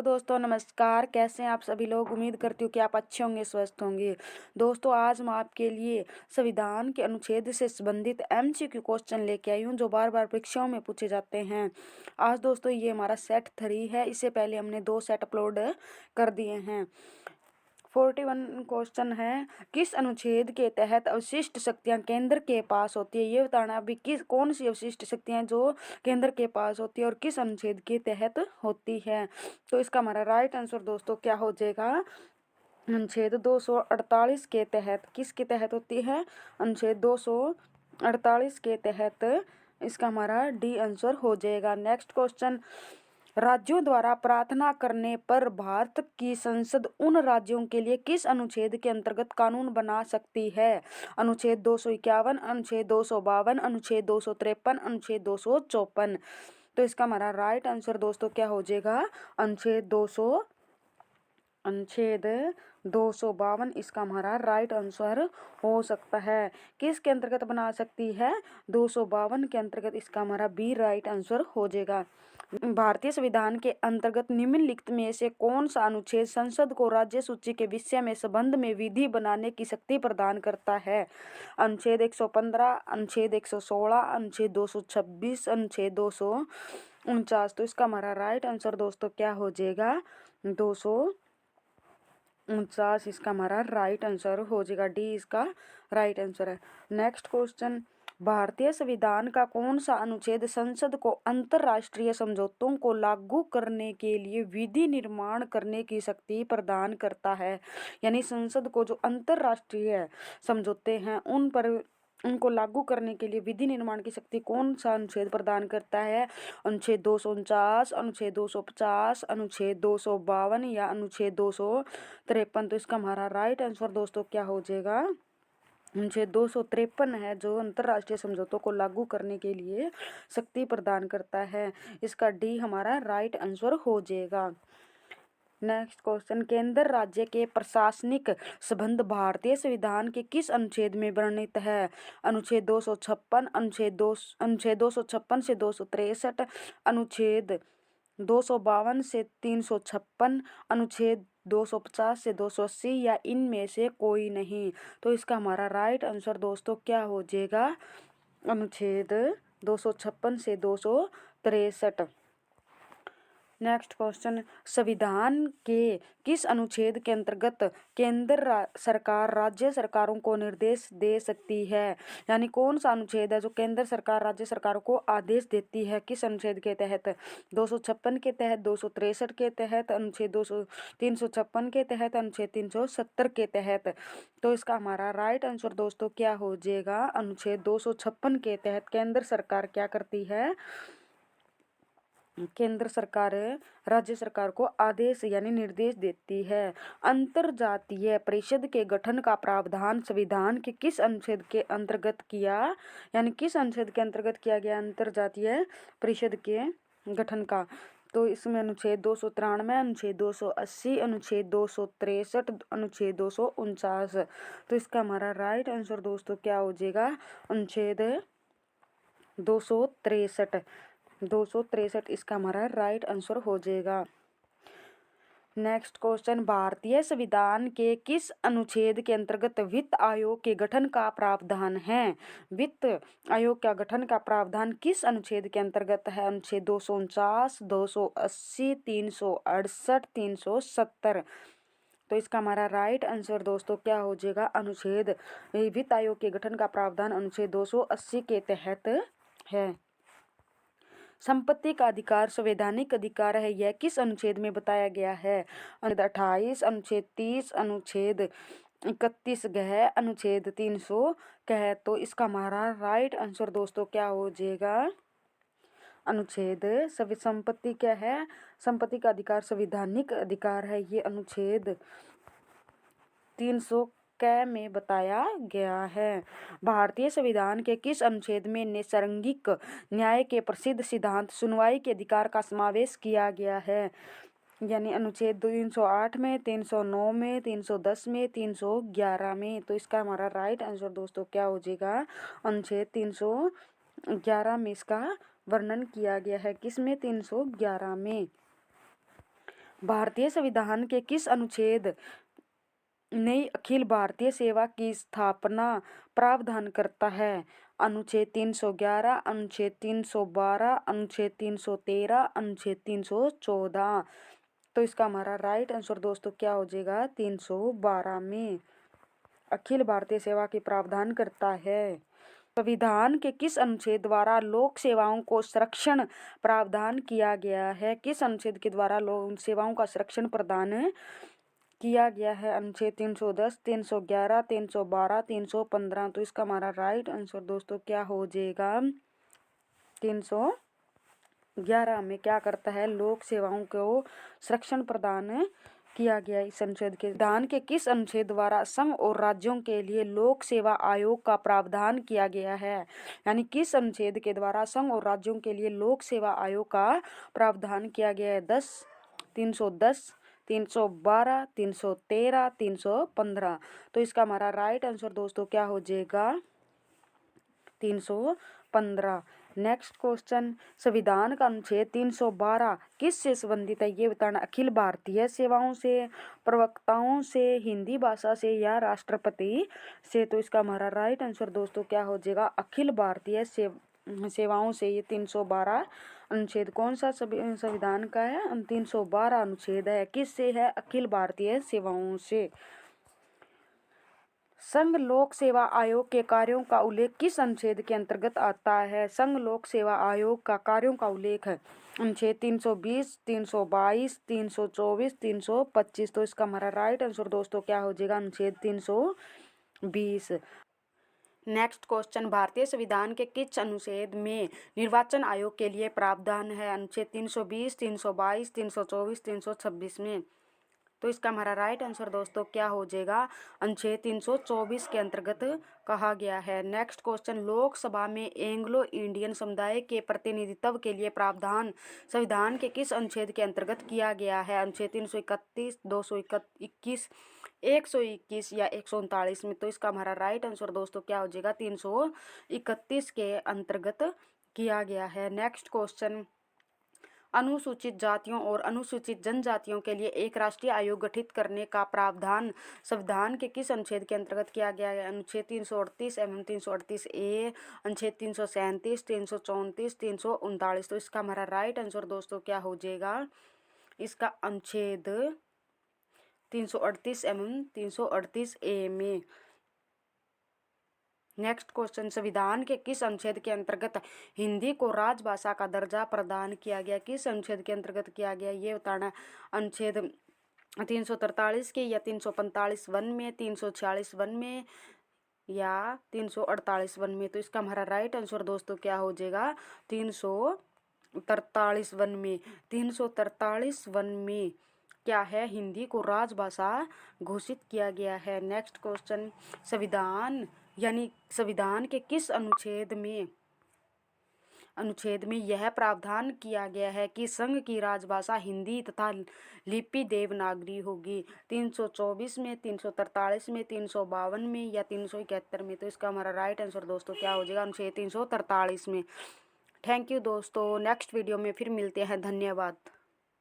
दोस्तों, नमस्कार। कैसे हैं आप सभी लोग। उम्मीद करती हूँ कि आप अच्छे होंगे, स्वस्थ होंगे। दोस्तों, आज मैं आपके लिए संविधान के अनुच्छेद से संबंधित एमसीक्यू क्वेश्चन लेके आई हूँ जो बार बार परीक्षाओं में पूछे जाते हैं। आज दोस्तों ये हमारा सेट 3 है। इससे पहले हमने 2 सेट अपलोड कर दिए हैं। 41 क्वेश्चन है, किस अनुच्छेद के तहत अवशिष्ट शक्तियां केंद्र के पास होती है। ये बताना अभी कौन सी अवशिष्ट शक्तियां जो केंद्र के पास होती है और किस अनुच्छेद के तहत होती है। तो इसका हमारा राइट आंसर दोस्तों क्या हो जाएगा, अनुच्छेद 248 के तहत। किसके तहत होती है, अनुच्छेद 248 के तहत। इसका हमारा डी आंसर हो जाएगा। नेक्स्ट क्वेश्चन, राज्यों द्वारा प्रार्थना करने पर भारत की संसद उन राज्यों के लिए किस अनुच्छेद के अंतर्गत कानून बना सकती है। अनुच्छेद 251, अनुच्छेद 252, अनुच्छेद 253, अनुच्छेद 254। तो इसका हमारा राइट आंसर दोस्तों क्या हो जाएगा, अनुच्छेद 252 इसका हमारा राइट आंसर हो सकता है। किसके अंतर्गत बना सकती है, 252 के अंतर्गत। इसका हमारा बी राइट आंसर हो जाएगा। भारतीय संविधान के अंतर्गत निम्नलिखित में से कौन सा अनुच्छेद संसद को राज्य सूची के विषय में संबंध में विधि बनाने की शक्ति प्रदान करता है। अनुच्छेद 115, अनुच्छेद 116, अनुच्छेद 226, अनुच्छेद 249। तो इसका हमारा राइट आंसर दोस्तों क्या हो जाएगा, 249 इसका हमारा राइट आंसर हो जाएगा। डी इसका राइट आंसर है। नेक्स्ट क्वेश्चन, भारतीय संविधान का कौन सा अनुच्छेद संसद को अंतर्राष्ट्रीय समझौतों को लागू करने के लिए विधि निर्माण करने की शक्ति प्रदान करता है। यानी संसद को जो अंतर्राष्ट्रीय समझौते हैं उनको लागू करने के लिए विधि निर्माण की शक्ति कौन सा अनुच्छेद प्रदान करता है। अनुच्छेद 249, अनुच्छेद 250, अनुच्छेद 252 या अनुच्छेद 253। तो इसका हमारा राइट आंसर दोस्तों क्या हो जाएगा, अनुच्छेद 253 है जो अंतर्राष्ट्रीय समझौतों को लागू करने के लिए शक्ति प्रदान करता है। इसका डी हमारा राइट आंसर हो जाएगा। नेक्स्ट क्वेश्चन, केंद्र राज्य के प्रशासनिक संबंध भारतीय संविधान के किस अनुच्छेद में वर्णित है। अनुच्छेद 256, अनुच्छेद 256 से 263, अनुच्छेद 252 से 356, अनुच्छेद 250 से 280 या इनमें से कोई नहीं। तो इसका हमारा राइट आंसर दोस्तों क्या हो जाएगा, अनुच्छेद 256 से 263। नेक्स्ट क्वेश्चन, संविधान के किस अनुच्छेद के अंतर्गत केंद्र सरकार राज्य सरकारों को निर्देश दे सकती है। यानी कौन सा अनुच्छेद है जो केंद्र सरकार राज्य सरकारों को आदेश देती है, किस अनुच्छेद के तहत। 256 के तहत, 263 के तहत, अनुच्छेद 356 के तहत, अनुच्छेद 370 के तहत। तो इसका हमारा राइट आंसर दोस्तों क्या हो जाएगा, अनुच्छेद 256 के तहत केंद्र सरकार क्या करती है, केंद्र सरकार राज्य सरकार को आदेश यानी निर्देश देती है। अंतर्जातीय परिषद के गठन का प्रावधान संविधान के किस अनुच्छेद के अंतर्गत किया, यानी किस अनुच्छेद के अंतर्गत किया गया अंतर्जातीय परिषद के गठन का। तो इसमें अनुच्छेद 293, अनुच्छेद 280, अनुच्छेद 263, अनुच्छेद 249। तो इसका हमारा राइट आंसर दोस्तों क्या हो जाएगा, अनुच्छेद 263 इसका हमारा राइट आंसर हो जाएगा। नेक्स्ट क्वेश्चन, भारतीय संविधान के किस अनुच्छेद के अंतर्गत वित्त आयोग के गठन का प्रावधान है। वित्त आयोग का गठन का प्रावधान किस अनुच्छेद के अंतर्गत है। अनुच्छेद 249, 280, 368, 370। तो इसका हमारा राइट आंसर दोस्तों क्या हो जाएगा, अनुच्छेद वित्त आयोग के गठन का प्रावधान अनुच्छेद 280 के तहत है। संपत्ति का अधिकार संवैधानिक अधिकार है, यह किस अनुच्छेद में बताया गया है। अनुच्छेद 28, अनुच्छेद 30, अनुच्छेद 31 गह, अनुच्छेद 300 कह। तो इसका हमारा राइट आंसर दोस्तों क्या हो जाएगा, अनुच्छेद संपत्ति क्या है, संपत्ति का अधिकार संवैधानिक अधिकार है, ये अनुच्छेद 300 में बताया गया है। भारतीय संविधान के किस अनुच्छेद में नैसर्गिक न्याय के प्रसिद्ध सिद्धांत सुनवाई के अधिकार का समावेश किया गया है। यानी अनुच्छेद 308 में, 309 में, 310 में, 311 में। तो इसका हमारा राइट आंसर दोस्तों क्या हो जाएगा, अनुच्छेद 311 में इसका वर्णन किया गया है। किसमें, 311 में। भारतीय संविधान के किस अनुच्छेद ने अखिल भारतीय सेवा की स्थापना प्रावधान करता है? अनुच्छेद 311, अनुच्छेद 312, अनुच्छेद 313, अनुच्छेद 314। तो इसका हमारा राइट आंसर दोस्तों क्या हो जाएगा? 312 में अखिल भारतीय सेवा की प्रावधान करता है। संविधान के किस अनुच्छेद द्वारा लोक सेवाओं को संरक्षण प्रावधान किया गया है? किस अनुच्छेद के द्वारा लोक सेवाओं का संरक्षण प्रदान किया गया है? अनुच्छेद 310, 311, 312, 315। तो इसका हमारा राइट आंसर दोस्तों क्या हो जाएगा? 311 में क्या करता है? लोक सेवाओं को संरक्षण प्रदान किया गया इस अनुच्छेद के। संविधान के किस अनुच्छेद द्वारा संघ और राज्यों के लिए लोक सेवा आयोग का प्रावधान किया गया है? यानी किस अनुच्छेद के द्वारा संघ और राज्यों के लिए लोक सेवा आयोग का प्रावधान किया गया है? 310, 312, 313, 315। तो इसका हमारा राइट आंसर दोस्तों क्या हो जाएगा? 315। नेक्स्ट क्वेश्चन, संविधान का अनुच्छेद 312 किस से संबंधित है? ये बताना। अखिल भारतीय सेवाओं से, प्रवक्ताओं से, हिंदी भाषा से या राष्ट्रपति से? तो इसका हमारा राइट आंसर दोस्तों क्या हो जाएगा? अखिल भारतीय सेवाओं से। ये 312 अनुच्छेद कौन सा संविधान का है? 312 अनुच्छेद है। किस से है? अखिल भारतीय सेवाओं से। संघ लोक सेवा आयोग के कार्यों का उल्लेख किस अनुच्छेद के अंतर्गत आता है? संघ लोक सेवा आयोग का कार्यों का उल्लेख है अनुच्छेद 320, 322, 324, 325। तो इसका हमारा राइट आंसर दोस्तों क्या हो जाएगा? अनुच्छेद 320। नेक्स्ट क्वेश्चन, भारतीय संविधान के किस अनुच्छेद में निर्वाचन आयोग के लिए प्रावधान है? अनुच्छेद 320, 322, 324, 326 में। तो इसका हमारा राइट आंसर दोस्तों क्या हो जाएगा? अनुच्छेद 324 के अंतर्गत कहा गया है। नेक्स्ट क्वेश्चन, लोकसभा में एंग्लो इंडियन समुदाय के प्रतिनिधित्व के लिए प्रावधान संविधान के किस अनुच्छेद के अंतर्गत किया गया है? अनुच्छेद 331, 221, 121 या 139 में। तो इसका हमारा राइट आंसर दोस्तों क्या हो जाएगा? 331 के अंतर्गत किया गया है। नेक्स्ट क्वेश्चन, अनुसूचित जातियों और अनुसूचित जनजातियों के लिए एक राष्ट्रीय आयोग गठित करने का प्रावधान संविधान के किस अनुच्छेद के अंतर्गत किया गया है? अनुच्छेद 338 एवं 338 ए, अनुच्छेद 337, 334, 339। तो इसका हमारा राइट आंसर दोस्तों क्या हो जाएगा? इसका अनुच्छेद 338 एवं 338 ए में। नेक्स्ट क्वेश्चन, संविधान के किस अनुच्छेद के अंतर्गत हिंदी को राजभाषा का दर्जा प्रदान किया गया? किस अनुच्छेद के अंतर्गत किया गया ये बताना। अनुच्छेद 343 के या 345 वन में, 346 वन में या 348 वन में। तो इसका हमारा राइट आंसर दोस्तों क्या हो जाएगा? 343 वन में। 343 वन में क्या है? हिंदी को राजभाषा घोषित किया गया है। नेक्स्ट क्वेश्चन, संविधान यानी संविधान के किस अनुच्छेद में यह प्रावधान किया गया है कि संघ की राजभाषा हिंदी तथा लिपि देवनागरी होगी? 324 में, 343 में, 352 में या 371 में। तो इसका हमारा राइट आंसर दोस्तों क्या हो जाएगा? अनुच्छेद 343 में। थैंक यू दोस्तों, नेक्स्ट वीडियो में फिर मिलते हैं। धन्यवाद।